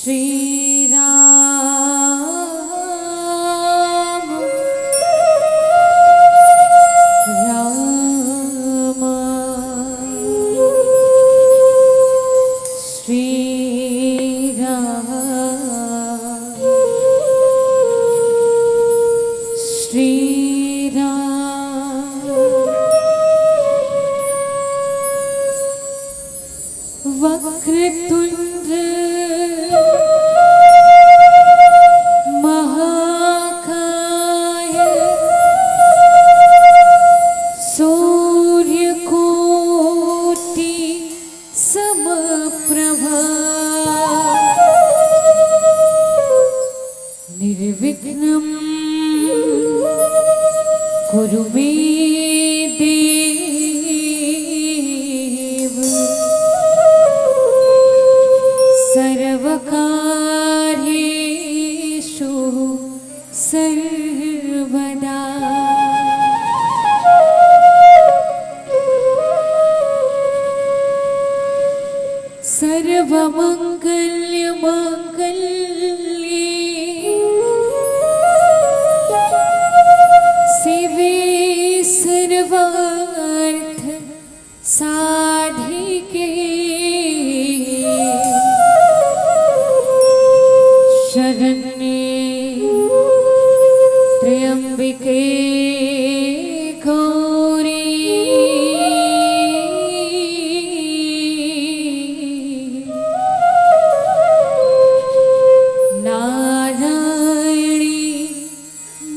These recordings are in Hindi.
श्री राम राम श्री राम श्री राम वक्रतुंड महाकाय सूर्यकोटि समप्रभा निर्विघ्नं कुरु मे देव सर्वकार्येषु सर्वदा। सर्वमंगल्यमांगल्ये शिवे सर्वार्थ साधिके शरण्ये त्र्यंबके गौरी नारायणी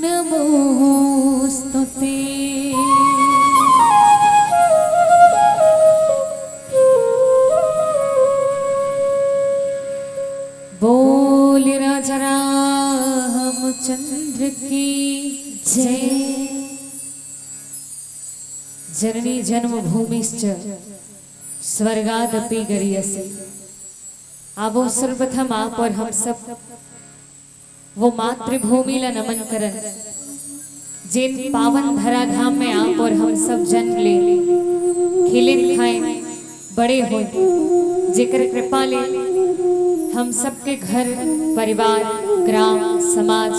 नमोस्तुते। बोल राजा रामचंद्र की जय। जननी जन्मभूमिश्च स्वर्गादपि गरीयसे। आवो सर्वप्रथम आप और हम सब वो मातृभूमि ला नमन करन जिन पावन धराधाम में आप और हम सब जन्म ले खिले खाए बड़े हो जेकर कृपा ले हम सबके घर परिवार ग्राम समाज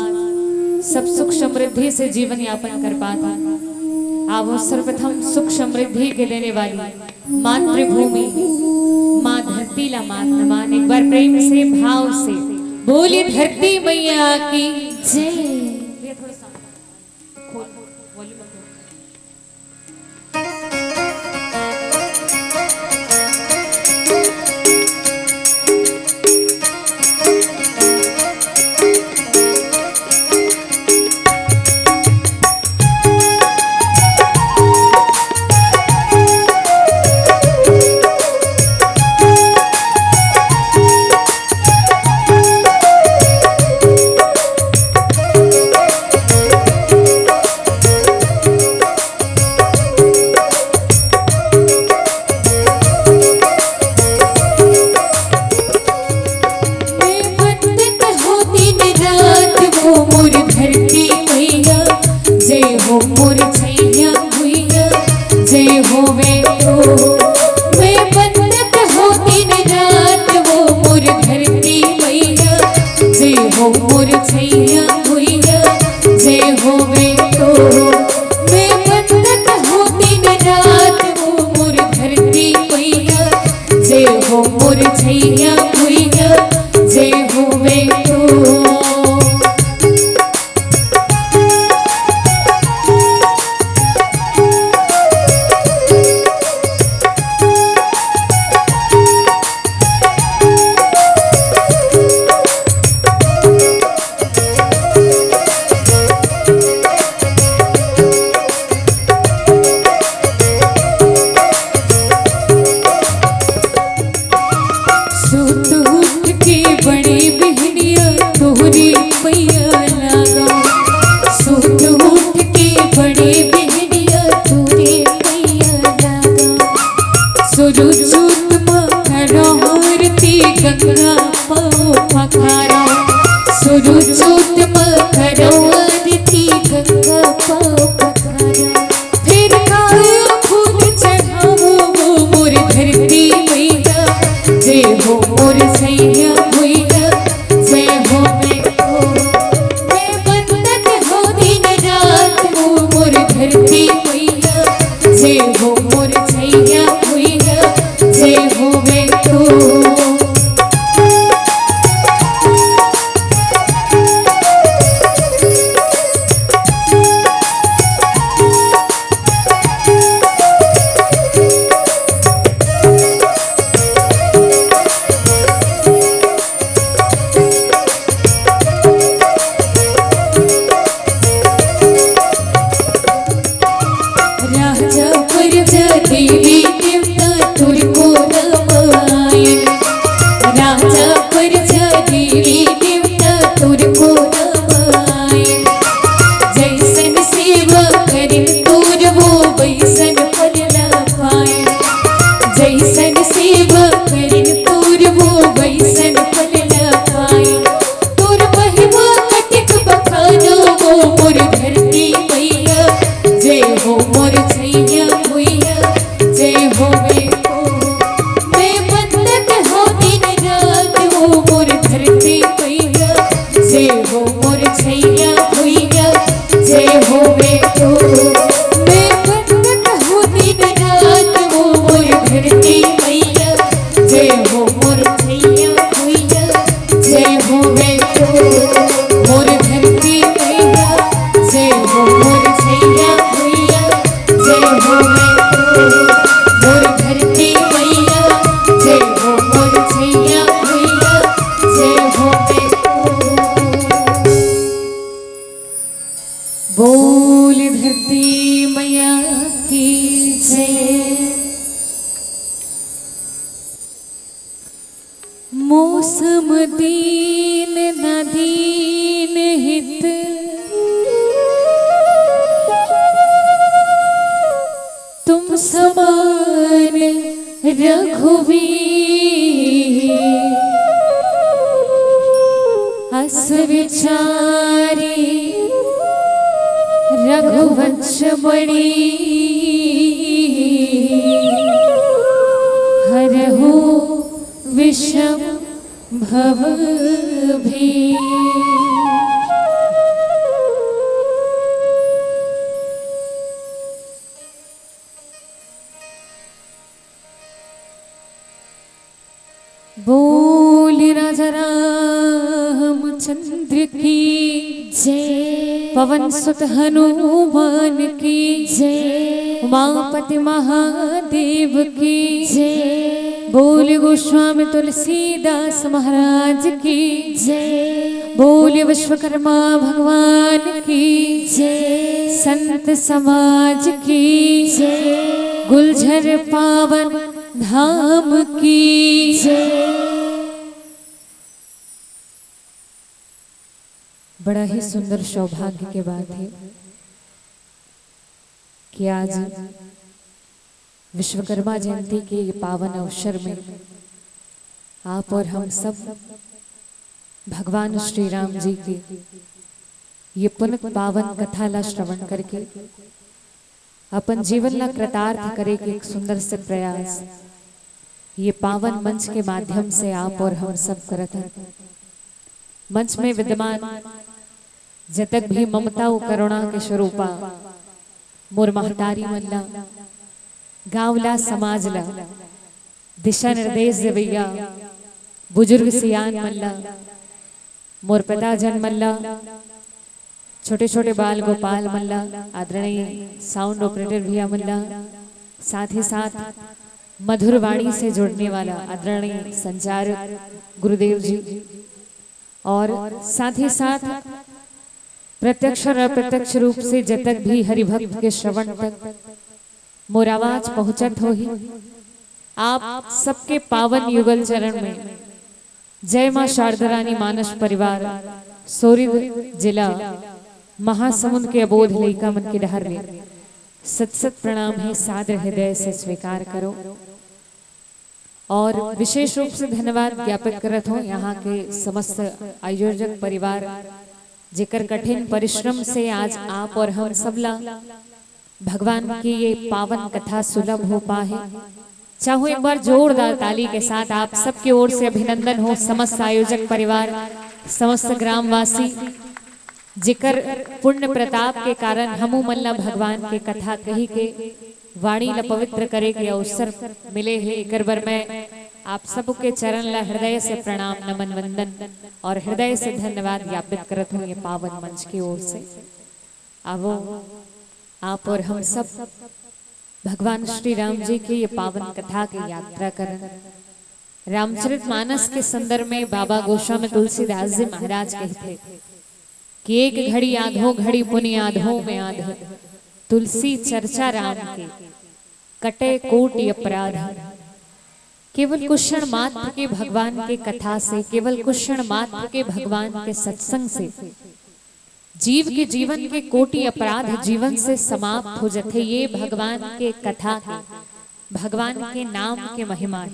सब सुख समृद्धि से जीवन यापन कर पाता। आवो सर्वप्रथम सुख समृद्धि के देने वाली मातृभूमि माँ धरती ला मात नमान। एक बार प्रेम से भाव से बोली धरती मैया की जय। जय हो मोर सैया हुई राजा प्रजा देवी देवता तुरको नवाए। जैसन सेवा करिन तुर वो वैसन फल न पाए। जैसन सेवा करिन तुर वो वैसन फल न पाए। तुर महिमा कटिक बखानो वो मोर धरती मैया। जय हो मोर छैया मैया, जय हो बेको मैं बंदत हो दिन रात वो मोर धरती मैया। जय हो मोर छैया मैया, जय हो बेको मैं बंदत हो दिन रात वो मोर धरती मैया। जय हो मोर छैया मैया, जय हो बेको मोर धरती मैया। जय हो मोर छैया मैया, जय हो बेको मोर धरती मैया। जय हो मोर छैया मैया, जय हो बेको। बोल धरती मैया की जय। मौसम दीन न दीन हित, तुम समान रघुवीर। हस विचारी रघुवंश बड़ी, हरहु विषम भव भी। बोल राजा रामचंद्र की जय। पवन सुत हनुमान की जय। उमापति महादेव की जय। बोल गोस्वामी तुलसीदास महाराज की जय। बोल विश्वकर्मा भगवान की जय। संत समाज की जय। गुलझर पावन धाम की जय। बड़ा ही सुंदर सौभाग्य की बात है कि आज विश्वकर्मा जयंती के पावन अवसर में आप और हम सब भगवान श्री राम जी की ये पुनः पावन कथा ला श्रवण करके अपन जीवन ला कृतार्थ करे के एक सुंदर से प्रयास ये पावन मंच के माध्यम से आप और हम सब करत हैं। मंच में विद्यमान जतक भी ममता व करुणा के स्वरूपा मोर महतारी मल्ला गांवला समाजला दिशा निर्देश देवैया बुजुर्ग सियान मल्ला मोर पिता जन मल्ला छोटे छोटे बाल गोपाल मल्ला आदरणीय साउंड ऑपरेटर भैया मल्ला साथ ही साथ मधुर वाणी से जुड़ने वाला आदरणीय संचारक गुरुदेव जी और साथ ही साथ प्रत्यक्ष और अप्रत्यक्ष रूप से जतक भी हरिभक्त के श्रवण तक मोर आवाज पहुंचत हो ही आप सबके पावन युगल चरण में जय मां शारदा रानी मानस परिवार सोरिद जिला महासमुंद के अबोध लइका मन के डहर में सत सत प्रणाम है सादर हृदय से स्वीकार करो। और विशेष रूप से धन्यवाद ज्ञापित करत हूँ यहाँ के समस्त आयोजक परिवार जेकर कठिन परिश्रम से आज आप और हम सबला भगवान की ये पावन कथा सुलभ हो पाए। चाहो एक बार जोरदार ताली के साथ आप सबकी ओर से अभिनंदन हो समस्त आयोजक परिवार समस्त ग्रामवासी जिकर पुण्य प्रताप के कारण हमू मल्ला भगवान के कथा कही के वाणी ला पवित्र करे के अवसर मिले है। एक बार मैं आप सबके चरण ला हृदय से प्रणाम नमन वंदन और हृदय से धन्यवाद ज्ञापित करत हूँ ये पावन मंच की ओर से। आवो आप और हम सब भगवान श्री राम जी की ये पावन कथा की यात्रा करें। रामचरितमानस के संदर्भ में बाबा गोस्वामी तुलसीदास जी महाराज कहते कि एक घड़ी आधो घड़ी पुनि आधो में आधे तुलसी चर्चा राम के कटे कोटि अपराध। केवल कुछ क्षण मात्र के भगवान के कथा से, केवल कुछ क्षण मात्र के भगवान के सत्संग से जीव के जीवन के कोटि अपराध जीवन से समाप्त हो जाते। ये भगवान के कथा के, भगवान के नाम के महिमा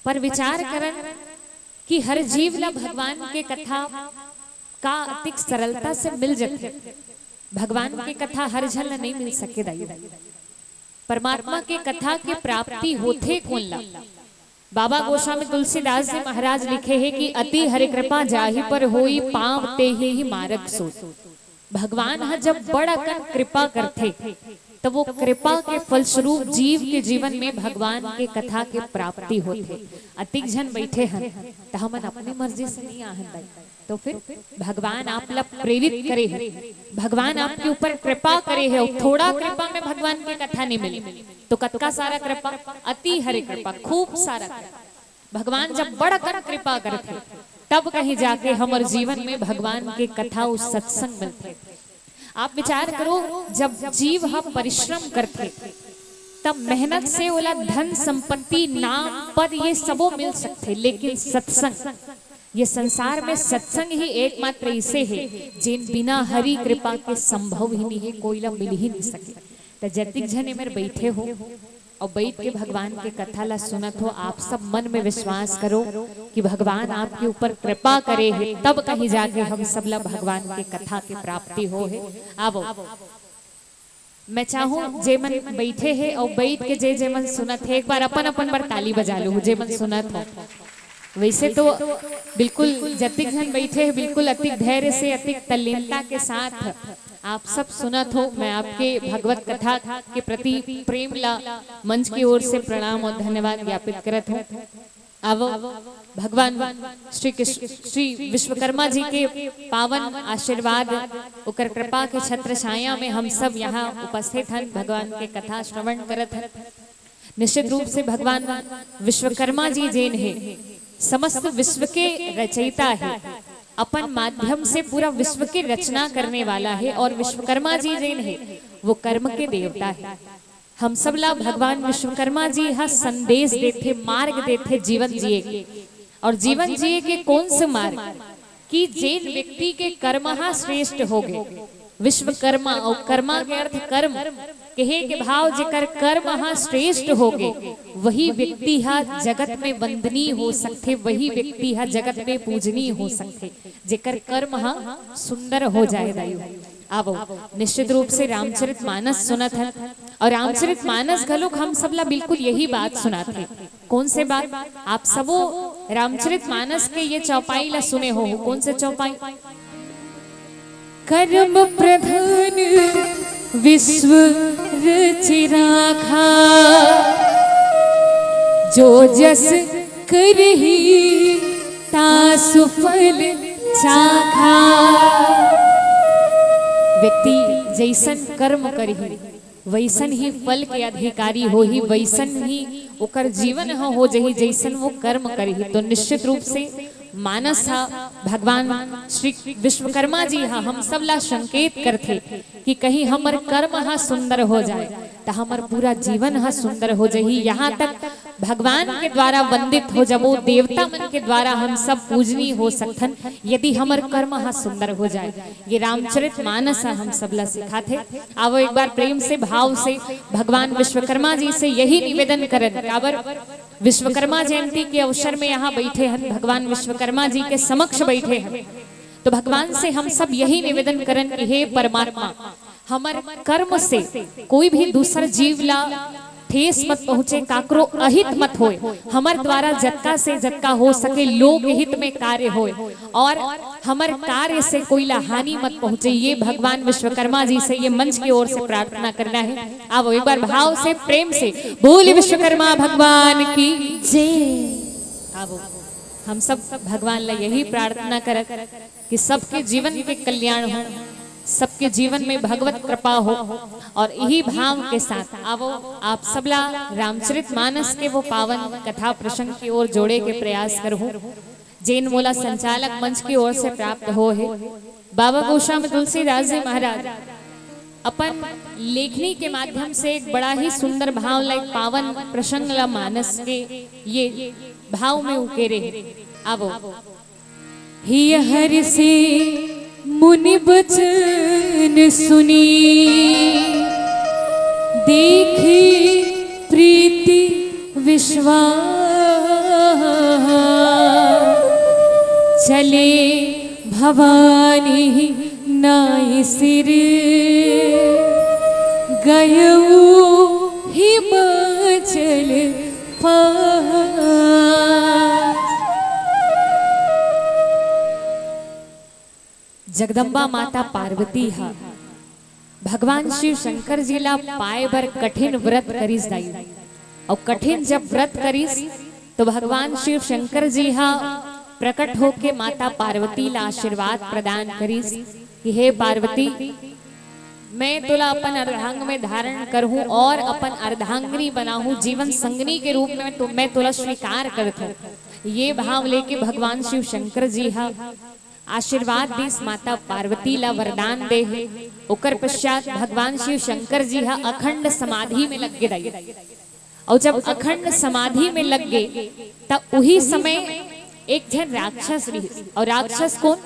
पर विचार करन कि हर जीव ला भगवान के कथा का अतिक सरलता से मिल जाते। भगवान की कथा हर झल नहीं मिल सके दाई। परमात्मा के कथा के प्राप्ति होते कौन ला। बाबा गोस्वामी तुलसीदास जी महाराज लिखे हैं कि अति हरि कृपा जाहि पर होई पांव ते ही मार्ग सो। भगवान हा जब बड़ा कन कृपा करते तो वो कृपा के फलस्वरूप जीव के जीवन में भगवान के कथा के प्राप्ति होते। अतिक जन बैठे हैं तो हमन अपनी मर्जी से नहीं आहन, तो फिर भगवान आप ला प्रेरित करे है, भगवान आपके ऊपर कृपा करे है। थोड़ा कृपा में भगवान की कथा नहीं मिली तो कतका सारा कृपा, अति हरि कृपा, खूब सारा कृपा। भगवान जब बड़ा कर कृपा करते तब कहीं जाके हमारे जीवन में भगवान के कथा उस सत्संग मिलते। आप विचार करो, जब जीव हम परिश्रम करते तब मेहनत से ओला धन संपत्ति नाम पद ये सबो मिल सकते, लेकिन सत्संग, ये संसार में सत्संग ही एकमात्र इसे है जिन बिना हरि कृपा के संभव ही नहीं है, कोई ला मिल ही नहीं सके। तो जतिक जने मेरे बैठे हो और बैठ के भगवान के कथा ला सुनत हो, आप सब मन में विश्वास करो कि भगवान आपके ऊपर कृपा करे है, तब कहीं जाके हम सब ला भगवान के कथा की प्राप्ति हो है। आवो मैं चाहूँ जे मन बैठे है और बैठ के जे मन सुनत है, एक बार अपन अपन बार ताली बजा लो जे मन सुनत हो। वैसे तो बिल्कुल जतिक जन बैठे हैं बिल्कुल अतिक धैर्य से, अतिक तल्लीनता के साथ आप सब सुनत हो। मैं आपके भगवत कथा के प्रति प्रेम ला मंच की ओर से प्रणाम और धन्यवाद ज्ञापित करत हूँ। अब भगवान श्री विश्वकर्मा जी के पावन आशीर्वाद उकर कृपा के छत्र छाया में हम सब यहाँ उपस्थित हैं, भगवान के कथा श्रवण करत हैं। निश्चित रूप से भगवान विश्वकर्मा जी जैन है, समस्त विश्व के रचयिता है, अपन माध्यम से पूरा विश्व की रचना करने वाला है। और विश्वकर्मा जी जैन है वो कर्म के देवता है। हम सब ला भगवान विश्वकर्मा जी हा संदेश देते, मार्ग देते जीवन जिए के। और जीवन जिए के कौन से मार्ग कि जैन व्यक्ति के कर्म हा श्रेष्ठ हो गए। विश्वकर्मा और कर्मा के अर्थ कर्म कहे के भाव जेकर कर्म हा श्रेष्ठ हो गए, वही व्यक्ति हा जगत में वंदनीय हो सकते, वही व्यक्ति हा जगत में पूजनीय हो सकते, जेकर कर्म हा सुंदर हो जाए दायु। आवो निश्चित रूप से रामचरित मानस सुनत है, और रामचरित मानस घलोक हम सबला बिल्कुल यही बात सुनाते। कौन से बात? आप सबो रामचरित मानस के ये चौपाई ला सुने हो। कौन से चौपाई? कर्म प्रधान विश्व रचि राखा, जो जस करही तासु फल चाखा। व्यक्ति जैसन कर्म करही वैसन ही फल के अधिकारी हो ही, वैसन ही ओकर जीवन हो जही जैसन वो कर्म करही। तो निश्चित रूप से मानस हा भगवान श्री विश्वकर्मा जी हा हम सब ला संकेत करते कि कहीं हमर कर्म हा सुंदर हो जाए तो हमर पूरा जीवन हा सुंदर हो जाही। यहाँ तक भगवान के द्वारा वंदित हो जाबो, देवता मन के द्वारा हम सब पूजनीय हो सकथन यदि हमर कर्म हा सुंदर हो जाए। ये रामचरित मानस हम सब ला सिखाते। आवो एक बार प्रेम से भाव से भगवान विश्वकर्मा जी से यही निवेदन करन। काबर विश्वकर्मा जयंती के अवसर में यहाँ बैठे हैं, भगवान विश्वकर्मा जी के समक्ष बैठे हैं, तो भगवान से हम सब यही निवेदन करन कि हे परमात्मा, हमर कर्म से कोई भी दूसर जीव ला ठेस मत पहुँचे, काकरो अहित मत होए। हमर द्वारा जत्का से जत्का हो सके लोक हित में कार्य होए, और हमर कार्य से कोई ला हानि मत पहुँचे। ये भगवान विश्वकर्मा जी से ये मंच की ओर से प्रार्थना करना है। आओ एक बार भाव से प्रेम से बोल विश्वकर्मा भगवान की जय। आओ हम सब भगवान ला यही प्रार्थना करत कि सबके जीवन के कल्याण हो, सबके जीवन में भगवत कृपा हो, और यही भाव के साथ आवो आप सबला रामचरित मानस के वो पावन कथा प्रसंग की ओर जोड़े के प्रयास करो। जैन मोला संचालक मंच की ओर से प्राप्त हो है बाबा गोस्वामी तुलसीदास जी महाराज अपन लेखनी के माध्यम से एक बड़ा ही सुंदर भाव ला, एक पावन प्रसंग ला मानस के ये भाव में उकेरे। आवो हिय हर से मुनि बचन सुनी, देखी प्रीति विश्वास, चले भवानी नाई सिर, गयऊ हिमाचल पास। जगदम्बा माता पार्वती हा भगवान शिव शंकर जी ला पाए बर कठिन व्रत करीस दाई। और कठिन जब व्रत करीस तो भगवान शिव शंकर जी हा प्रकट होके माता पार्वती ला आशीर्वाद प्रदान करीस कि हे पार्वती, मैं तुला अपन अर्धांग में धारण करहूं और अपन अर्धांगिनी बनाऊं, जीवन संगनी के रूप में मैं तुला स्वीकार करता हूं। ये भाव लेके भगवान शिव शंकर जी हा आशीर्वाद दीस माता पार्वती ला वरदान दे है। ओकर पश्चात भगवान शिव शंकर जी हा अखंड समाधि में लग गए। और जब अखंड समाधि में लग गए तब उही समय एक जन राक्षस रही। और राक्षस कौन?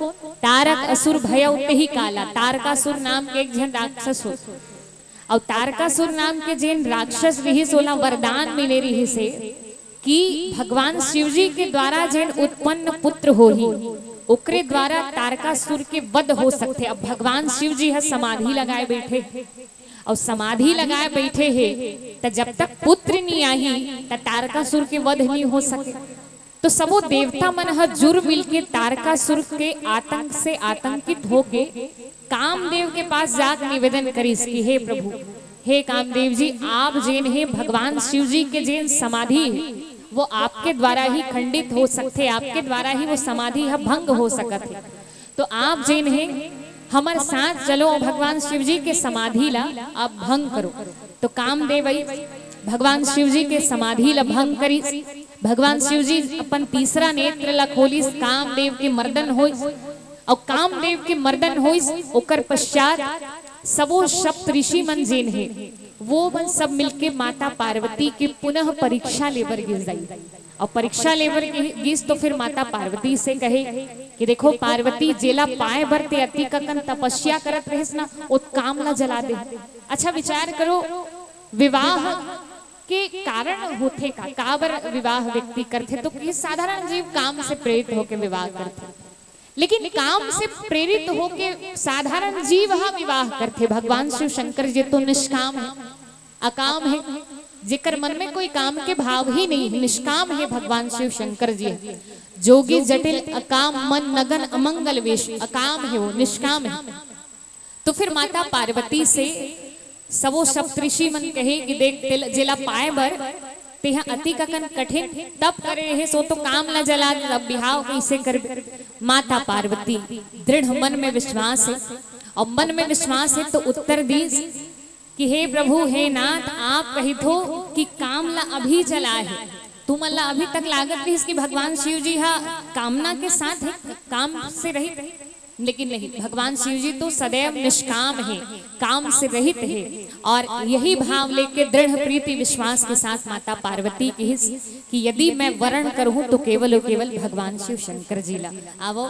तारक असुर भय उते ही काला। तारकासुर नाम के एक जन राक्षस हो। और तारकासुर नाम के जन राक्षस रही सोला वरदान मिले रही से कि भगवान शिव जी के द्वारा जन उत्पन्न पुत्र हो ही ओकरे द्वारा तारकासुर के वध हो सकते। अब भगवान शिव जी है समाधि लगाए बैठे और समाधि लगाए बैठे हैं तो जब तक पुत्र नहीं आई तो तारकासुर के वध नहीं हो सके। तो सबो देवता मन ह जुर मिलके तारकासुर के आतंक से आतंकित होके कामदेव के पास जाकर निवेदन करीस कि हे प्रभु, हे कामदेव जी, आप जेन है भगवान शिव जी के जेन समाधि वो आपके द्वारा ही खंडित हो सकते, आपके द्वारा ही वो समाधि है भंग हो सकत है। तो आप जेन है हमारे साथ चलो, भगवान शिव जी के समाधि ला आप भंग करो। तो कामदेव भगवान शिव जी के समाधि ला भंग करी। भगवान शिव जी अपन तीसरा नेत्र ला खोलिस, कामदेव के मर्दन होइस। और कामदेव के मर्दन होइस ओकर पश्चात सबो सप्त ऋषि मन जेन है वो मन सब मिलके माता पार्वती के पुनः परीक्षा लेबर गिस जाई। और परीक्षा लेबर गिस तो फिर माता पार्वती से कहे कि देखो पार्वती, जेला पाए बरते अति ककन तपस्या करत रहिस ना, ओ काम ला जला दे। अच्छा विचार करो, विवाह के कारण होते का काबर विवाह व्यक्ति करते? तो किस साधारण जीव काम से प्रेरित होके विवाह करते, लेकिन काम से प्रेरित होके साधारण जीव हा विवाह करते। भगवान शिव शंकर जी तो निष्काम है, अकाम है, जेकर मन में कोई काम के भाव ही नहीं, निष्काम है भगवान शिव शंकर जी। जोगी जटिल अकाम मन नगन अमंगल वेश, अकाम है वो, निष्काम है। तो फिर माता पार्वती से सबो सप्तऋषि मन कहे कि देख जेला पाए बर तेहा अति ककन कठिन तप करे है, सो तो काम ला जला दे, बिहाव कैसे कर? माता पार्वती दृढ़ मन में विश्वास है और मन में विश्वास है तो उत्तर दीस कि हे प्रभु, हे नाथ, आप कही थो कि काम ला अभी जला है, तुम अल्लाह अभी तक लागत रही कि भगवान शिव जी हा कामना के साथ है, काम से रहित। लेकिन नहीं, भगवान शिव जी तो सदैव निष्काम है, काम से रहित है। और यही भाव लेके दृढ़ प्रीति विश्वास के साथ माता पार्वती की कि यदि मैं वर्ण करूं तो केवल और केवल भगवान शिव शंकर जी ला। आवो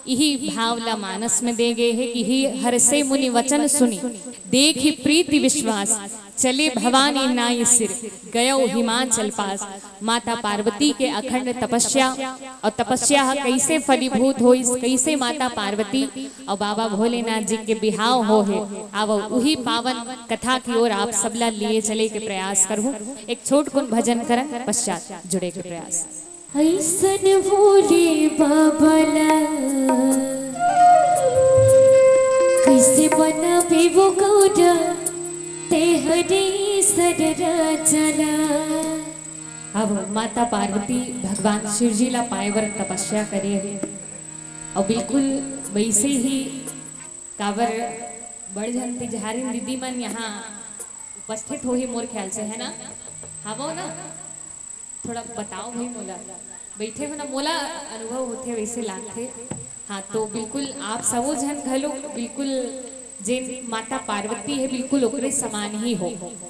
यही भाव ला मानस में दे गए है कि ही हर से मुनि वचन सुनी, देखी प्रीति विश्वास, चले भवानी नाई सिर, गयो हिमाचल पास। माता पार्वती के अखंड तपस्या और तपस्या कैसे फलीभूत हो, कैसे माता पार्वती और बाबा भोलेनाथ जी के बिहाव हो है। अब वही पावन कथा की ओर आप सबला लिए चले के प्रयास करूं। एक छोट कुन भजन करन पश्चात जुड़े के प्रयास। ऐसन भोले बाबा कैसे बना वो गौरा तेहरी सररा चला। अब माता पार्वती भगवान शिव जी ला पाएवर तपस्या करे और बिल्कुल वैसे ही काबर बढ़ तिजहारिन दीदी मन यहाँ उपस्थित हो ही मोर ख्याल से, है ना? हाँ वो ना थोड़ा बताओ भाई, मोला बैठे हो ना, मोला अनुभव होते वैसे लागते। हाँ तो बिल्कुल आप सबो जन घलो बिल्कुल जिन माता पार्वती है बिल्कुल ओकरे समान ही हो।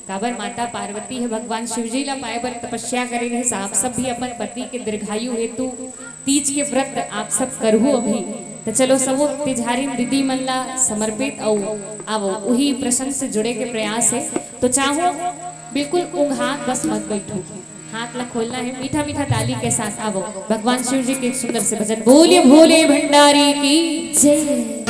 काबर माता पार्वती है भगवान शिवजी ला पाए बर तपस्या करे रहे। आप सब भी अपन पति के दीर्घायु हेतु तीज के व्रत आप सब करहु अभी। तो चलो सबो तिजहारिन दीदी मन ला समर्पित औ आवो वही प्रसंग से जुड़े के प्रयास है। तो चाहो बिल्कुल ऊँघात बस मत बैठो, हाथ ला खोलना है, मीठा मीठा ताली के साथ आवो भगवान शिव जी के सुंदर से भजन बोलिए भोले भंडारी की जय।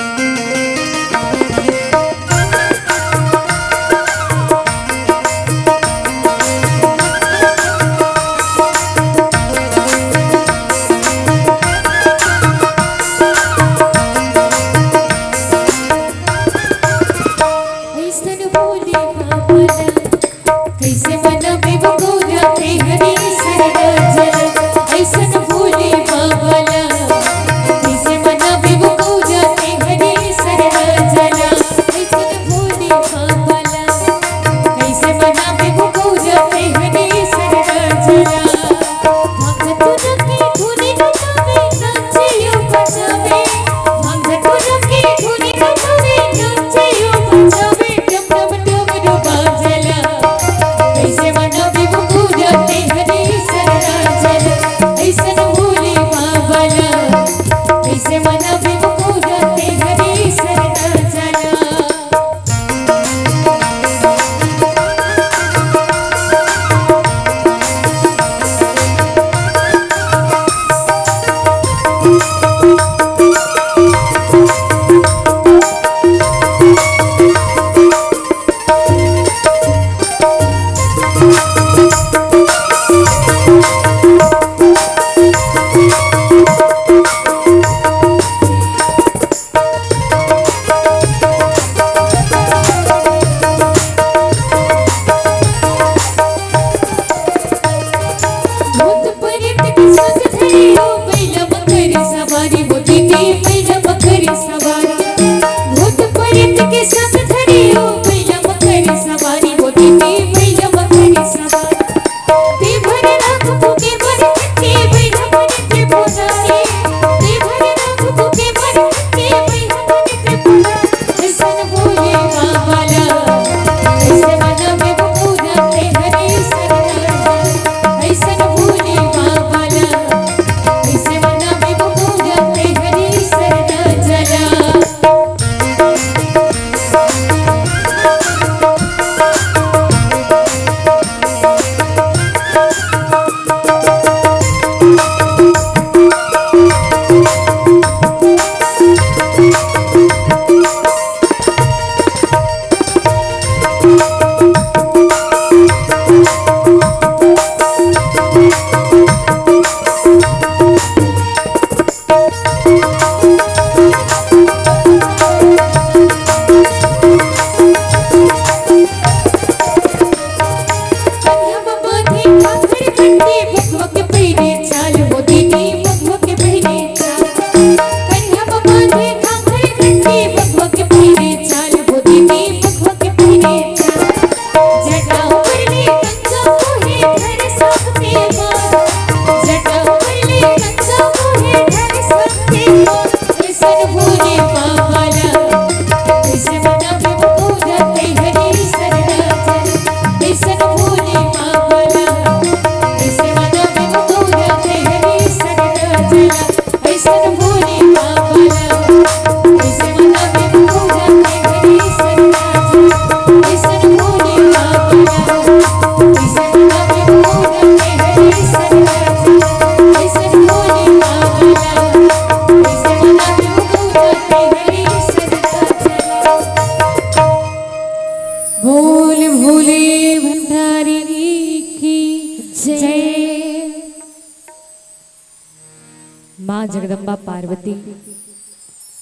माँ जगदम्बा पार्वती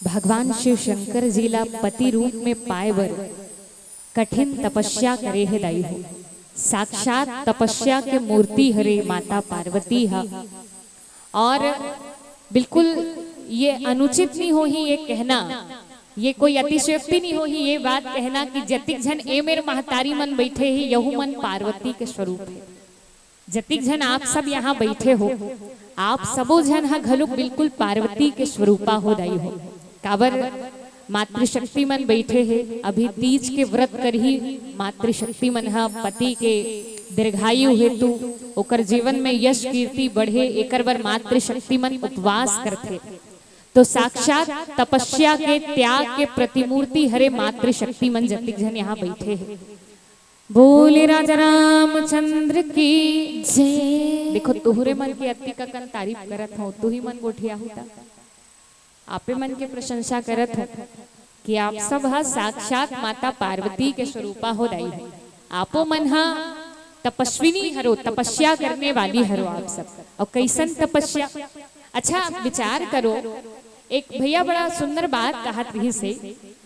भगवान शिव शंकर जी ला पति रूप में पाए बर कठिन तपस्या करे है दाई हो। साक्षात तपस्या के मूर्ति हरे माता पार्वती है। और बिल्कुल ये अनुचित नहीं हो ही ये कहना, ये कोई अतिशयोक्ति नहीं हो ही ये बात कहना कि जतिक झन ए मेरे महतारी मन बैठे ही यहू मन पार्वती के स्वरूप है। जतिक झन आप सब यहाँ बैठे हो, आप सबो झन हा घलुक बिल्कुल पार्वती के स्वरूपा हो दाई हो। काबर मातृशक्ति मन बैठे है। अभी तीज के व्रत कर ही मातृशक्ति मन हा पति के दीर्घायु हेतु ओकर जीवन में यश कीर्ति बढ़े एकर बर मातृशक्ति मन उपवास करथे। तो साक्षात तपस्या के त्याग के प्रतिमूर्ति हरे मातृशक्ति मन जतिक जन यहाँ बैठे हैं। बोले राजा रामचंद्र की जय। देखो तुहरे मन के अति ककन तारीफ करत हो, तू ही मन गोठिया होता, आपे मन के प्रशंसा करत हो कि आप सब हा साक्षात माता पार्वती के स्वरूपा हो रही है। आपो मन हा तपस्विनी हरो, तपस्या करने वाली हरो आप सब। और कैसन तपस्या, अच्छा आप विचार करो। एक भैया बड़ा सुंदर बात कहा रही से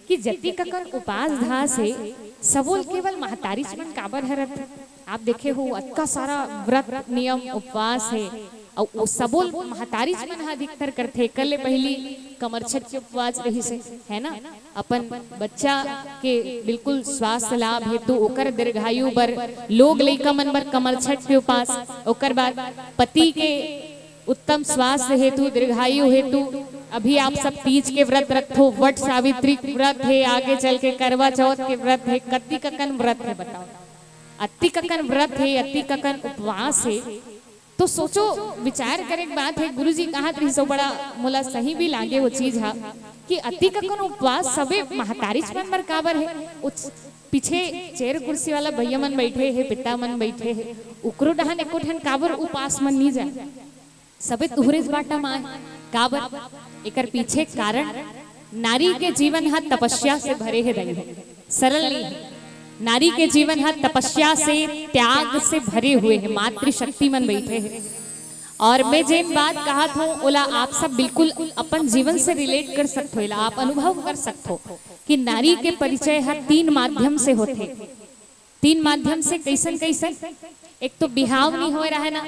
कि जति ककन उपास धा से सबोल केवल महतारी मन काबर हरत। आप देखे हो अतका सारा व्रत नियम उपवास है और सबोल महतारी मन अधिकतर करथे। कल पहली कमरछट के उपवास रही से है ना, अपन बच्चा के बिल्कुल स्वास्थ्य लाभ हेतु ओकर दीर्घायु बर लोग लइका मन बर कमरछट के उपवास, ओकर बाद पति के उत्तम स्वास्थ्य हेतु दीर्घायु हेतु अभी आप सब तीज के व्रत रखो, वट सावित्री व्रत है, आगे चल के करवा चौथ के व्रत है, कति ककन व्रत है बताओ, अति ककन व्रत है, अति ककन उपवास है। तो सोचो विचार करे बात है। गुरुजी कहा रही सो बड़ा मोला सही भी लागे वो चीज हा कि अति ककन उपवास सबे महतारी मन बर काबर है। पीछे चेयर कुर्सी वाला भैया मन बैठे है, पिता मन बैठे है, उकरो डहन एको ठन काबर उपास मन नहीं जाए, सबे तुहरे बाटा माए काबर। एकर पीछे कारण नारी के जीवन हा तपस्या से भरे है रही है, सरल नहीं है। नारी के जीवन हा तपस्या से त्याग से भरे हुए है, मातृशक्ति मन बैठे है। और मैं जिन बात कहा था ओला आप सब बिल्कुल अपन जीवन से रिलेट कर सकते हो, आप अनुभव कर सकते हो कि नारी के परिचय हा 3 माध्यम से होते। 3 माध्यम से कैसन कैसन, एक तो बिहाव नहीं हो रहा है ना,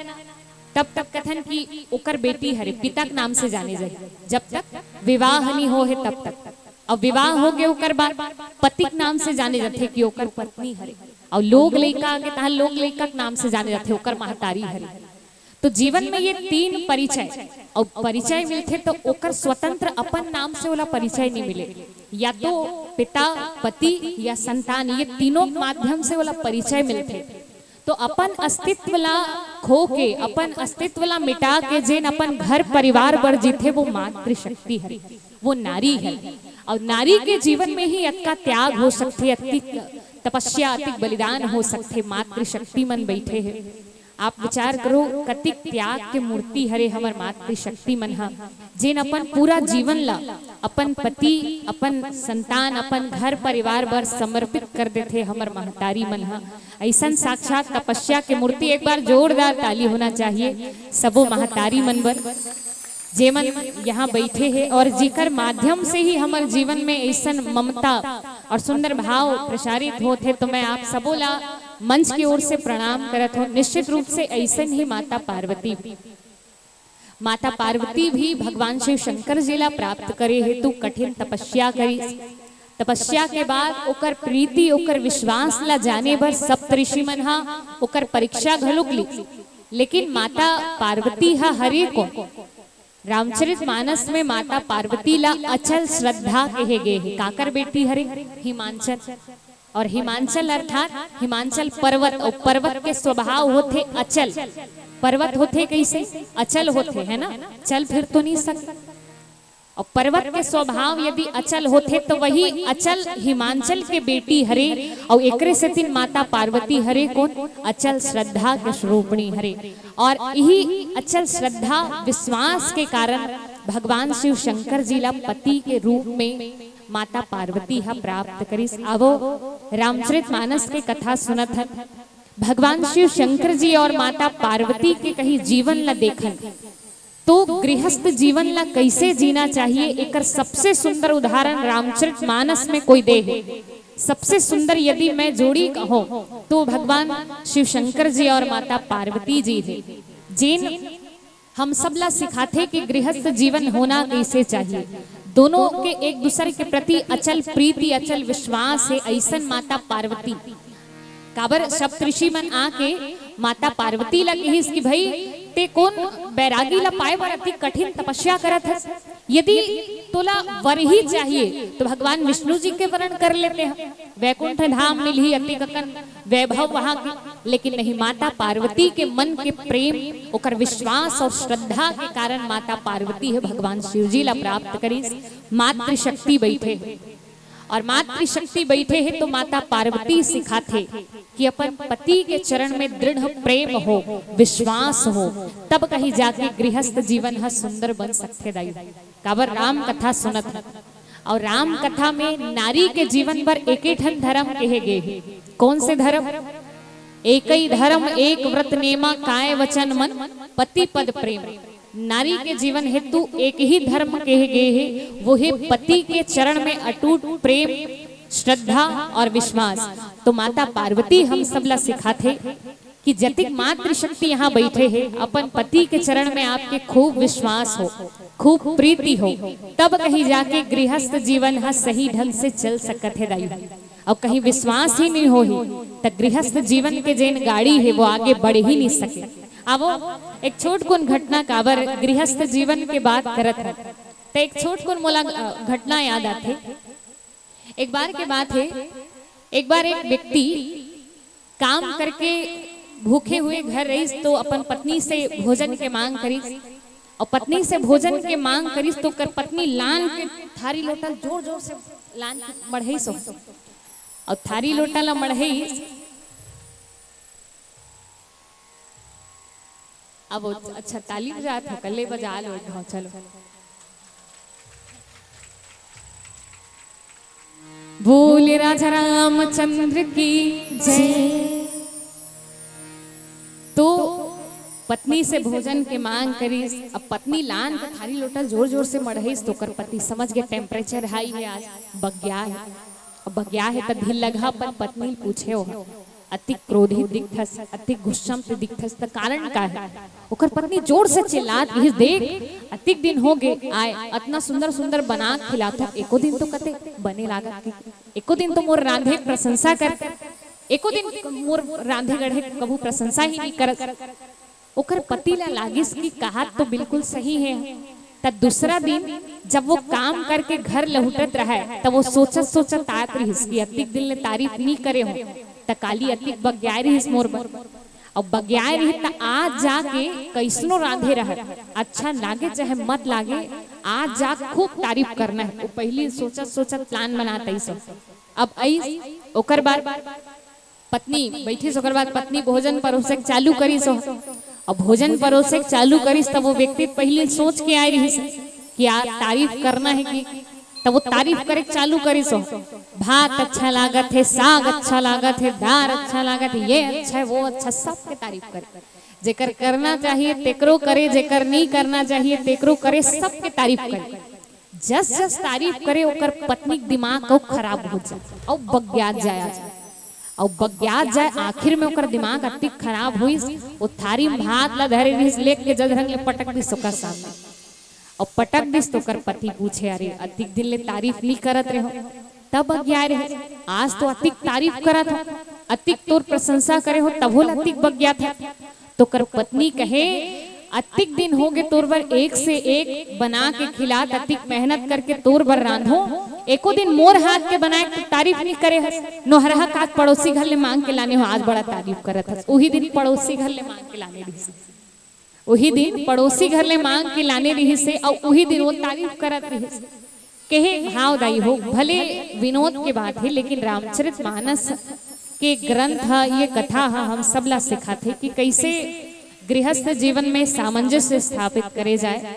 तब तक कथन की ओकर बेटी हरे पिता के नाम से जाने जाए, जब तक विवाह नहीं हो है तब तक। और विवाह हो गए ओकर बाद पति के नाम से जाने जाते कि ओकर पत्नी हरे, और लोग लइका आगे तहाँ लोग लइका के नाम से जाने जाते ओकर महतारी हरे। तो जीवन में ये 3 परिचय और परिचय मिलते तो ओकर स्वतंत्र अपन नाम से वाला परिचय नहीं मिले, या तो पिता पति या संतान, ये तीनों माध्यम से वाला परिचय मिलते। तो अपन अस्तित्व ला खो के, अपन अस्तित्व ला मिटा के जेन अपन घर परिवार बर जीते वो मातृशक्ति है, वो नारी है। और नारी के जीवन में ही अतका त्याग हो सकते, अतिक तपस्या अतिक बलिदान हो सकते, मातृशक्ति मन बैठे है। आप विचार करो कतिक त्याग के मूर्ति हरे हमर मातृशक्ति मन हा, जेन अपन पूरा जीवन ला अपन पति अपन संतान अपन घर परिवार बर समर्पित कर देते हमर महतारी मन हा। ऐसा साक्षात तपस्या के मूर्ति, एक बार जोरदार ताली होना चाहिए सबो महतारी मन बर जे मन यहाँ बैठे हैं और जिकर माध्यम से ही हमारे जीवन में ऐसा ममता और सुंदर भाव प्रसारित होते। तो मैं आप सबों ला मंच की ओर से प्रणाम करत हूँ। निश्चित रूप से ऐसा ही माता पार्वती भी भगवान शिव शंकर जी ला प्राप्त करे हेतु कठिन तपस्या करी। तपस्या के बाद ओकर प्रीति ओकर विश्वास ला जाने बर सप्तऋषि मन हा ओकर परीक्षा घलुक ली। लेकिन माता पार्वती हा हरे को रामचरित मानस में माता पार्वती ला अचल श्रद्धा कहे गए है। काकर बेटी हरे हिमांचल, और हिमांचल अर्थात हिमांचल पर्वत, और पर्वत के स्वभाव होते अचल। पर्वत होते कैसे अचल होते है ना, चल फिर तो नहीं सकता। और पर्वत के स्वभाव यदि अचल होते तो वही अचल हिमांचल के बेटी हरे। और एकरे से तीन माता पार्वती हरे कौन अचल श्रद्धा के स्वरूपणी हरे। और यही अचल श्रद्धा विश्वास के कारण भगवान शिव शंकर जी ला पति के रूप में माता पार्वती हा प्राप्त करिस। अब रामचरित मानस के कथा सुनत है। भगवान शिव शंकर जी और माता पार्वती के कहीं जीवन ला देखन तो गृहस्थ जीवन ला कैसे जीना चाहिए, एकर सबसे सुंदर उदाहरण रामचरित मानस में कोई दे है। सबसे सुंदर यदि मैं जोड़ी कहूं तो भगवान शिव शंकर जी और माता पार्वती जी है, जिन हम सब ला सिखाते कि गृहस्थ जीवन होना कैसे चाहिए। दोनों के एक दूसरे के प्रति अचल प्रीति अचल विश्वास है। ऐसन माता पार्वती काबर सप्तऋषि मन आके माता पार्वती ला कहिस कि भाई ते कौन बैरागी ला पाए बर अति कठिन तपस्या करत है। यदि तोला वर ही चाहिए तो भगवान विष्णु जी के वर्ण कर लेते हैं, वैकुंठ धाम मिल ही अति ककन वैभव वहां की, लेकिन नहीं, माता पार्वती के मन के प्रेम ओकर विश्वास और श्रद्धा के कारण माता पार्वती है भगवान शिव जी ला प्राप्त करी। मातृशक्ति बैठे और मातृशक्ति बैठे है तो माता पार्वती सिखाते कि अपन पति के चरण में दृढ़ प्रेम हो, विश्वास हो, तब कहीं जाके गृहस्थ जीवन है सुंदर बन सकते दाई। काबर राम कथा सुनत है और राम कथा में नारी के जीवन पर एक ही ठन धर्म कहे गए। कौन से धर्म? एक ही धर्म एक व्रत नेमा काय वचन मन पति पद प्रेम। नारी के जीवन हेतु एक ही धर्म कहे गए हैं, वो है पति के चरण में अटूट प्रेम, श्रद्धा और विश्वास। तो माता पार्वती हम सबला सिखाते कि जतिक मातृशक्ति यहाँ बैठे हैं, अपन पति के चरण में आपके खूब विश्वास हो, खूब प्रीति हो, तब कहीं जाके गृहस्थ जीवन है सही ढंग से चल सकत है दाई। और कहीं विश्वास ही नहीं हो ही तो गृहस्थ जीवन के जैन गाड़ी है वो आगे बढ़ ही नहीं सके। अब एक छोट कुन घटना काबर गृहस्थ जीवन के बात करत है तो एक छोट कुन मोला घटना याद आते। एक बार के बात है, एक बार एक व्यक्ति काम करके भूखे हुए घर रही तो अपन पत्नी से भोजन के मांग करी और पत्नी से भोजन के मांग करी तो कर पत्नी लान के थारी लोटा जोर जोर से लान मढ़ई सो और थारी लोटा ला मढ़ई। अब अच्छा ताली बजात हो कल्ले बजा लो हाँ चलो। बोले राजा रामचंद्र की जय। तो पत्नी से भोजन के मांग करी, अब पत्नी लान के थारी लोटा जोर जोर से मढ़ईस तो कर पति समझ के टेम्परेचर हाई है, आज बग्या है। अब बग्या है तो ढिल लगा पर पत्नी पूछे हो अति क्रोधी दिखथस, अति गुस्सम से दिखथस तो कारण का है? ओकर पत्नी जोर से चिल्लात रही, देख अतिक दिन हो गए आए इतना सुंदर सुंदर बना खिलाता, एको दिन तो कते बने लागा, एको दिन तो मोर रांधे प्रशंसा कर, एको दिन मोर रांधे गढ़े कबू प्रशंसा ही नहीं करत। ओकर पति ला लागिस की कहा तो बिल्कुल सही है। तब दूसरा दिन जब वो काम करके घर लौटत रहा है तब वो सोचत आत रही कि अतिक दिल ने तारीफ नहीं करे हो त काली अतिक बग्याई रही मोर पर, और बग्याई रही त आज जाके कैसनो रांधे रहा, अच्छा लागे चाहे मत लागे, आज जा खूब तारीफ करना है। वो पहली सोचत प्लान बनाता ही सब। अब आई ओकर बाद पत्नी बैठी, ओकर बाद पत्नी भोजन परोसे चालू करी सो, और भोजन परोसे चालू करी तब वो व्यक्ति पहले सोच के आई रही कि यार तारीफ करना है कि तब वो तारीफ करे चालू करी सो, भात अच्छा लागत है, साग अच्छा लागत है, दाल अच्छा लागत है, ये अच्छा है, वो अच्छा, सबके तारीफ करे। जेकर करना चाहिए तेकरो करे, जेकर नहीं करना चाहिए तेकरो करे, सबके तारीफ करे। जस तारीफ करे ओकर पत्नी दिमाग को खराब हो जाए और बग्यात जाए, और बग्यात जाए आखिर में ओकर दिमाग अति खराब हुई। वो थारी भात ला धरे रही लेके जधरंग ले पटक दी सोका सामने, और पटक दिस तो कर पति पूछे अरे अतिक दिन ले तारीफ नहीं करत रहे हो, तब बग्या रहे, आज तो अतिक तारीफ करत हो, अतिक तोर प्रशंसा करे हो तब हो अतिक बग्या था। तो कर पत्नी कहे अतिक दिन हो गए तोर बर एक से एक बना के खिलात, अतिक मेहनत करके तोर बर रांधो, एको दिन मोर हाथ के बनाए तो तारीफ नहीं करे हस, नोहरहा काट पड़ोसी घर ले मांग के लाने हो, आज बड़ा तारीफ करत हस। उही दिन पड़ोसी घर ले मांग के लाने रही से, उही दिन पड़ोसी घर ले मांग के लाने रही से, और उही दिन वो तारीफ करत रही से। कहे भाव दाई हो, भले विनोद के बात है लेकिन रामचरितमानस के ग्रंथ ये कथा हम सबला सिखाते कि कैसे गृहस्थ जीवन में सामंजस्य स्थापित करे जाए।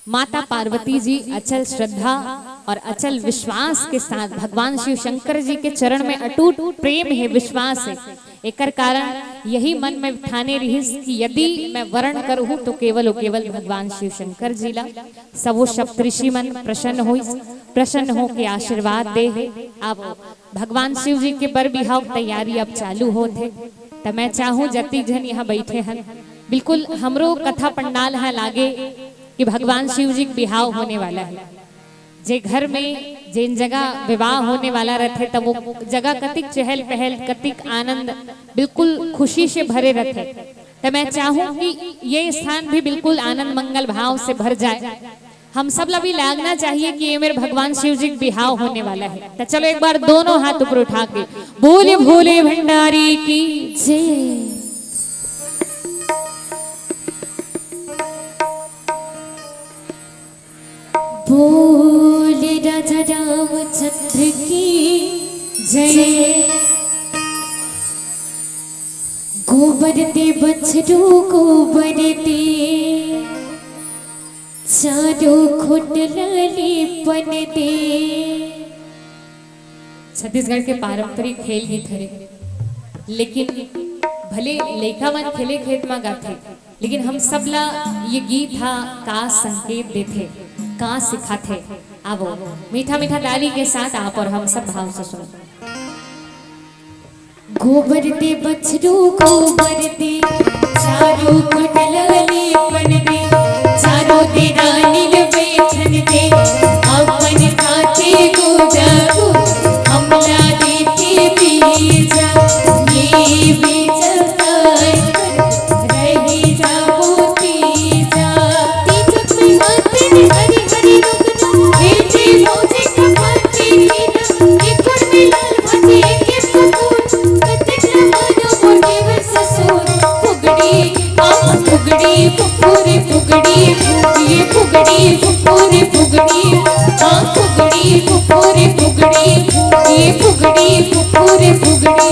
माता पार्वती जी अचल श्रद्धा और अचल विश्वास के साथ भगवान शिव शंकर जी के चरण में अटूट प्रेम है, विश्वास है। एकर कारण यही मन में ठाने रही कि यदि मैं वर्ण करूँ तो केवल और केवल भगवान शिव शंकर जी ला। सबो सप्तऋषि मन प्रसन्न हो के आशीर्वाद दे है। अब भगवान शिव जी के बर बिहाव तैयारी अब चालू होते, तो मैं चाहूँ जति जन यहाँ बैठे हैं बिल्कुल हमरो कथा पंडाल है लागे कि भगवान शिव जी बिहाव होने वाला है। जे घर में जिन जगह विवाह होने वाला रहते तब वो जगह कतिक चहल पहल, कतिक आनंद, बिल्कुल खुशी से भरे रहते। तो मैं चाहूं कि ये स्थान भी बिल्कुल आनंद मंगल भाव से भर जाए। हम सब ला भी लागना चाहिए कि ये मेरे भगवान शिव जी बिहाव होने वाला है। तो चलो एक बार दोनों हाथ ऊपर उठा के बोले भोले भंडारी की जय। बोले राजा रामचंद्र की जय। गोबर दे बछरू गोबर दे चारों खुटलाली बन दे। छत्तीसगढ़ के पारंपरिक खेल गीत हरे, लेकिन भले लइका मन खेले खेत में गाथे, लेकिन हम सब ला ये गीत हा का संकेत देथे, का सिखाथे। आवो मीठा मीठा ताली के साथ आप और हम सब भाव से सुनो। गोबर दे बछरू गोबर दे चारों खुटलाली बन दे। चारों दे रानील बेचन दे अपन खाते गोजा को हमला देते बीजा। ये बीजा रही जाओ तीजा। तीजक में माते ने हरी हरी रुकना बेटे मौजे का पाते कीना। एक गुड़ में लाल भाजी एक फूल कतक मानो मोटे वर्ष सोर। फुगड़ी फुगड़ी फुगड़ी फुगड़ी ये फुगड़ी फुगड़ी फुगड़ी फुगड़ी फुगड़ी फुगड़ी ये फुगड़ी फुगड़ी फुगड़ी।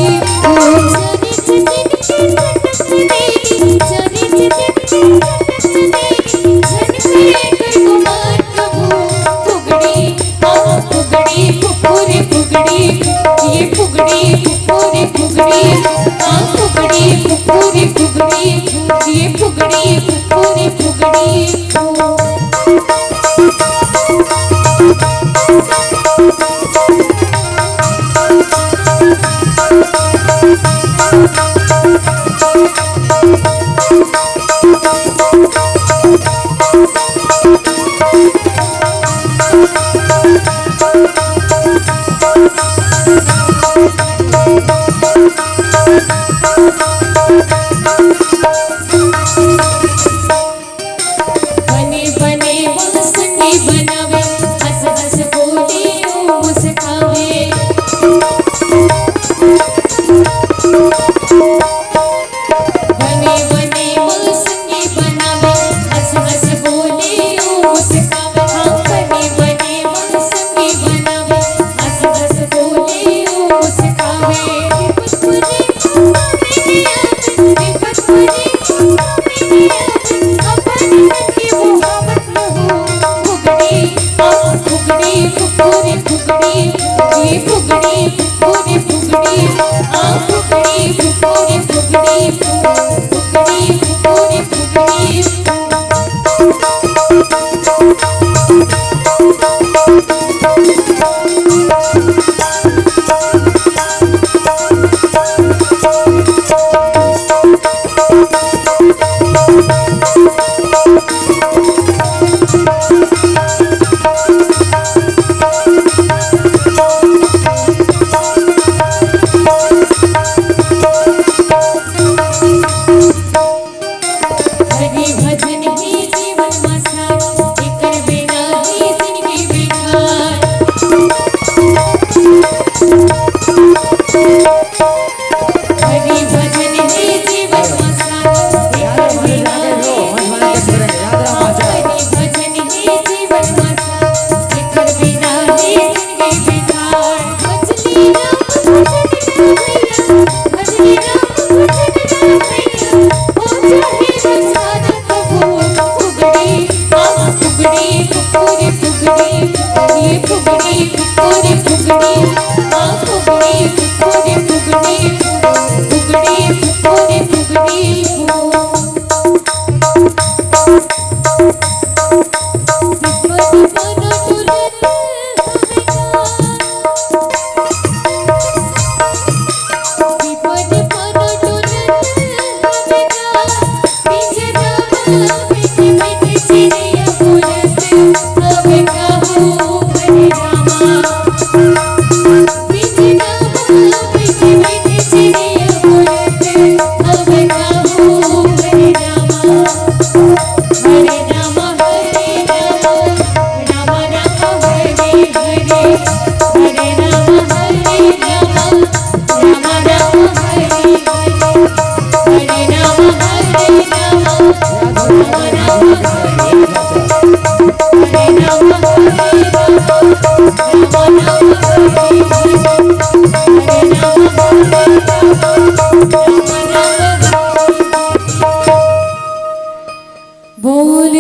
बोल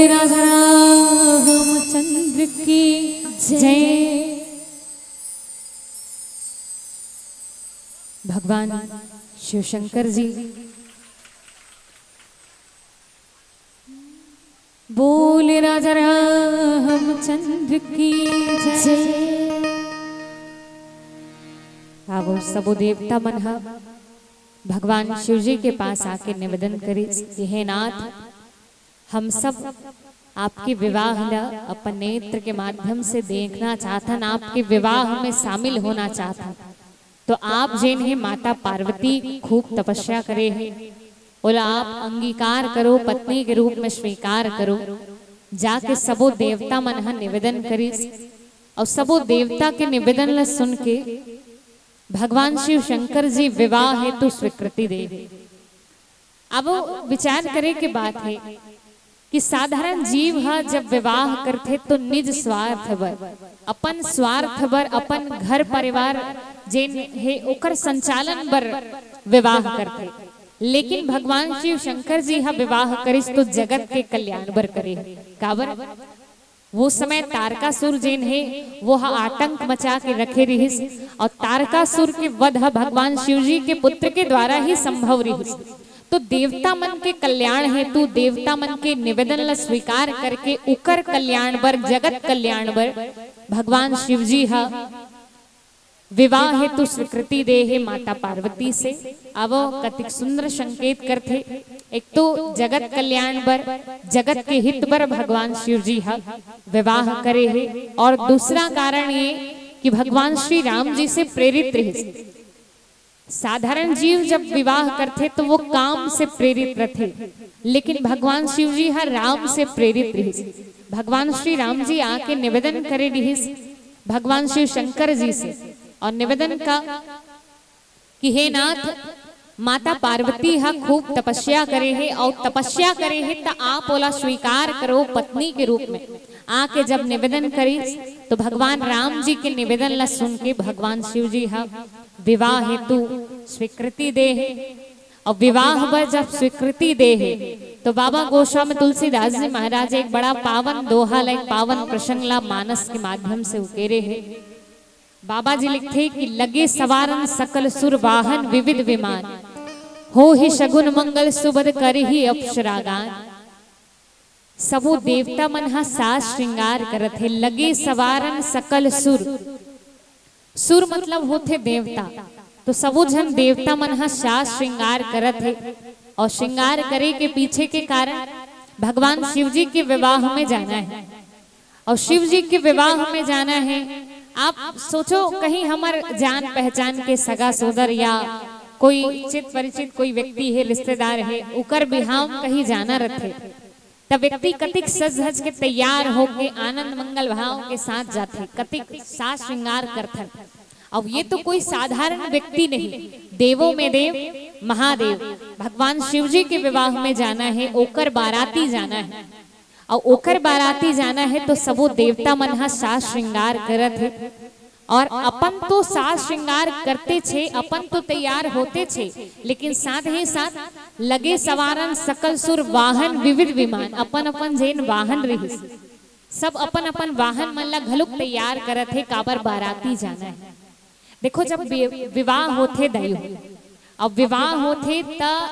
राधा रामचंद्र की जय। भगवान शिव शंकर जी बोल राजा रामचंद्र की जय। आवो सबो देवता मन हा भगवान शिव जी के पास आके निवेदन करे कि हे नाथ, हम सब आपके विवाह ला अपन नेत्र के माध्यम से देखना चाहतन, आपके विवाह में शामिल होना चाहतन। तो आप जेन है माता पार्वती खूब तपस्या करे है, बोला आप अंगीकार करो, पत्नी के रूप में स्वीकार करो। जाके सबो देवता मन हा निवेदन करी और सबो देवता के निवेदन ला सुन के भगवान शिव शंकर जी विवाह हेतु स्वीकृति दे। अब विचार करे के बात है कि साधारण जीव हा जब विवाह करते तो निज स्वार्थ बर, अपन स्वार्थ बर, अपन घर परिवार जेन है ओकर संचालन बर विवाह करते। लेकिन भगवान शिव शंकर जी हा विवाह करिस तो जगत के कल्याण बर करे। काबर वो समय तारकासुर जेन है वो हा आतंक मचा के रखे रहिस और तारकासुर के वध भगवान शिव जी के पुत्र के द्वारा ही संभव रहिस। तो देवता मन के कल्याण हेतु, देवता मन के निवेदन ला स्वीकार करके उकर कल्याण बर, जगत कल्याण बर भगवान शिव जी हा विवाह हेतु स्वीकृति दे है माता पार्वती से। अब कतिक सुंदर संकेत करते, एक तो जगत कल्याण बर, जगत के हित बर भगवान शिव जी हा विवाह करे है, और दूसरा कारण ये कि भगवान श्री राम जी से प्रेरित रहे। साधारण जीव जब विवाह करते तो वो काम से प्रेरित रहते, लेकिन भगवान शिव जी हा राम से प्रेरित रहे। भगवान श्री राम जी आके निवेदन करे रहे भगवान शिव शंकर जी से, और निवेदन का कि हे नाथ, माता पार्वती हा खूब तपस्या करे है और तपस्या करे है तो आप ओला स्वीकार करो पत्नी के रूप में। आके जब निवेदन करी तो भगवान राम जी के निवेदन ला सुन के भगवान शिव जी हा विवाह हेतु स्वीकृति दे है। और विवाह पर जब स्वीकृति दे है तो बाबा गोस्वामी तुलसीदास जी महाराज एक बड़ा पावन दोहा ला, एक पावन प्रसंग ला मानस के माध्यम से उकेरे है। बाबा जी लिखते कि लगे सवारन सकल सुर वाहन विविध विमान, हो ही शगुन मंगल सुबद कर ही अप्सरागान। सबो देवता मन हा साज श्रृंगार करत है। लगे सवारन सकल सुर, सुर मतलब होते देवता, तो सबो जन देवता मन हा साज श्रृंगार करत है। और श्रृंगार करे के पीछे के कारण भगवान शिव जी के विवाह में जाना है। और शिव जी के विवाह में जाना है, आप सोचो कहीं हमार जान पहचान के सगा सोदर या कोई चित परिचित कोई व्यक्ति है, रिश्तेदार है, उकर बिहाव कहीं जाना रहते, तब व्यक्ति कतिक सज धज के तैयार होके आनंद मंगल भाव के साथ जाते, कतिक साज श्रृंगार करते। अब ये तो कोई साधारण व्यक्ति नहीं, देवों में देव महादेव भगवान शिव जी के विवाह में जाना है, ओकर बाराती जाना है। और ओकर बाराती जाना है तो सबो देवता मन हा साज श्रृंगार करत है। और अपन तो साज श्रृंगार करते छे, अपन तो तैयार होते छे, लेकिन साथ ही साथ लगे सवारन सकल सुर वाहन विविध विमान, अपन अपन जेन वाहन रही सब अपन अपन वाहन मन ला घलुक तैयार करत है, काबर बाराती जाना है। देखो जब विवाह होते दयो, अब विवाह होते त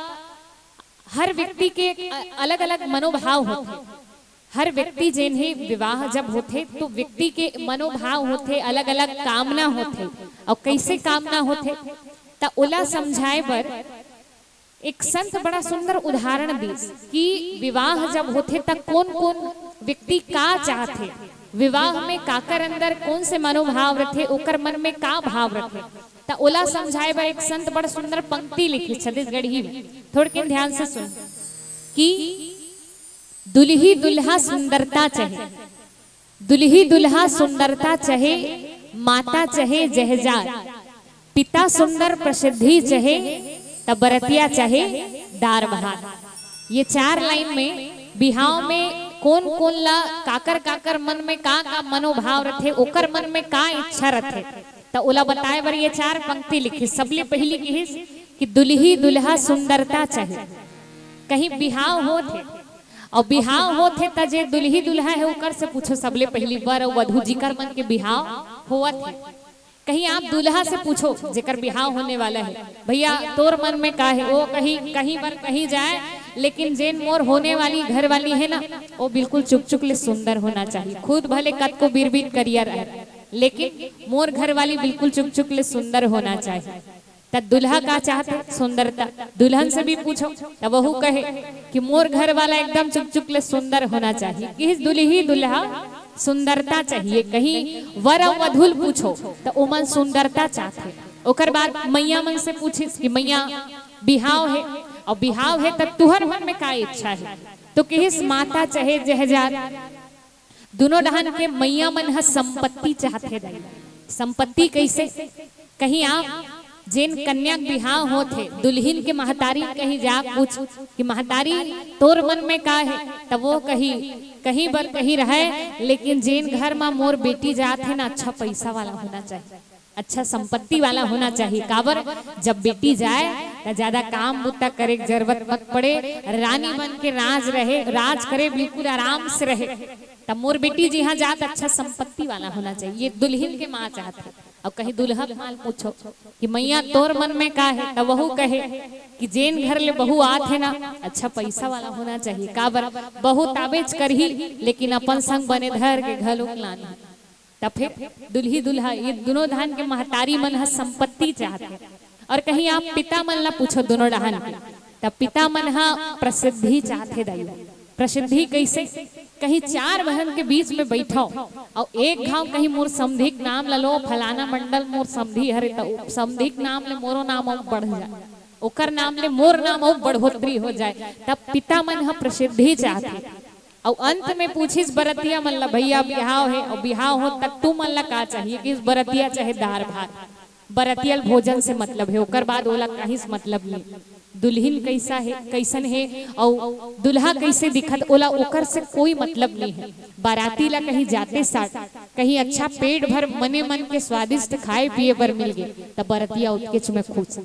हर व्यक्ति के अलग अलग मनोभाव होते। हर व्यक्ति जेन है विवाह जब होते तो व्यक्ति के मनोभाव होते, अलग अलग कामना होते। और कैसे कामना होते ता ओला समझाए बर एक संत बड़ा सुंदर उदाहरण दी कि विवाह जब होते तक कौन कौन व्यक्ति का चाहते, विवाह में काकर अंदर कौन से मनोभाव रखे, ओकर मन में का भाव रखे। ता ओला समझाए बर एक संत बड़ा सुंदर पंक्ति लिखी छत्तीसगढ़ी में, थोड़े ध्यान से सुन कि दुल्ही दुल्हा सुंदरता चहे, दुल्ही दुल्हा सुंदरता चहे, माता चहे जहजार, पिता सुंदर प्रसिद्धि चहे, तब बरतिया चहे दार बहार। ये चार लाइन में बिहाव में कौन कौन ला काकर काकर मन में का मनोभाव रथे, ओकर मन में का इच्छा रथे, तो ओला बताए बर ये 4 पंक्ति लिखी। सबले पहली कही कि दुल्ही दुल्हा सुंदरता चाहिए। कहीं बिहाव होत है और बिहाव होत है त जे दुल्ही दुल्हा है ओकर से पूछो सबले पहली वर और वधू जिकर मन के बिहाव होवत है। कहीं आप दूल्हा से पूछो जेकर बिहाव होने वाला है, भैया तोर मन में का है, वो कहीं पर कहीं जाए, लेकिन जेन मोर होने वाली घर वाली है ना, वो बिल्कुल चुक चुक ले सुंदर होना चाहिए। खुद भले कद को बीर करियर है, लेकिन मोर घर वाली बिल्कुल चुक चुक ले सुंदर होना चाहिए। तब दुल्हा का चाहते सुंदरता। दुल्हन से भी पूछो तब वह कहे कि मोर घर वाला एकदम चुक चुक ले सुंदर होना चाहिए। कि दुल्ही दुल्हा सुंदरता चाहिए। कहीं वर और वधूल पूछो तो उमन सुंदरता चाहते। ओकर बाद मैया मन से पूछिस कि मैया बिहाव है, और बिहाव है तब तुहर मन में का इच्छा है, तो किस माता चाहे जहजाद दोनों डहन के मैया मन ह संपत्ति चाहते। संपत्ति कैसे? कहीं आप जिन कन्या बिहाव होते दुल्हिन के महतारी कहीं जा पूछ कि महतारी तोर मन में का है, तब वो कहीं बर कहीं रहे, लेकिन जिन घर में मोर बेटी जात है ना, अच्छा पैसा वाला होना चाहिए, अच्छा संपत्ति वाला होना चाहिए। काबर जब बेटी जाए तो ज्यादा काम बुता करे जरूरत मत पड़े, रानी बन के राज करे, बिल्कुल आराम से रहे। तब मोर बेटी जी हाँ जात अच्छा संपत्ति वाला होना चाहिए, ये दुल्हन के माँ चाहते। और कहीं दुल्हा माल पूछो कि मैया तोर मन में का है, तब वहू कहे कि जेन घर ले बहू आत है ना, अच्छा पैसा वाला होना चाहिए। काबर बहू ताबेज करही, लेकिन अपन संग बने धर के घलोक लानी। तब फिर दुल्ही दुल्हा ये दोनों धान के महतारी मन है संपत्ति चाहते। और कहीं आप पिता मन ला पूछो दोनों डहान के, तब पिता मन हा प्रसिद्धि चाहते। दाई प्रसिद्धि कैसे? कहीं 4 बहन के बीच में बैठो और एक घाव कहीं मोर समधिक नाम लो, फलाना मंडल मोर समधी हरे, तो समधिक नाम ले मोरो नाम और बढ़ जाए, ओकर नाम ले मोर नाम और बढ़ोतरी हो जाए। तब पिता मन हा प्रसिद्धि चाहते। और अंत में पूछिस बरतिया मन ला, भैया बिहाव है और बिहाव हो तक तू मन ला का चाहिए? कि बरतिया चाहे दार भात, बरतियल भोजन से मतलब है, ओकर बाद ओला कहीं से मतलब नहीं। दुल्हन कैसा है कैसन है और दुल्हा कैसे दिखत ओला ओकर से कोई मतलब नहीं है। बाराती ला कहीं जाते साथ कहीं अच्छा पेट भर मने मन के स्वादिष्ट खाए पिए पर मिल गए, तब बरतिया उत्केच में खुश।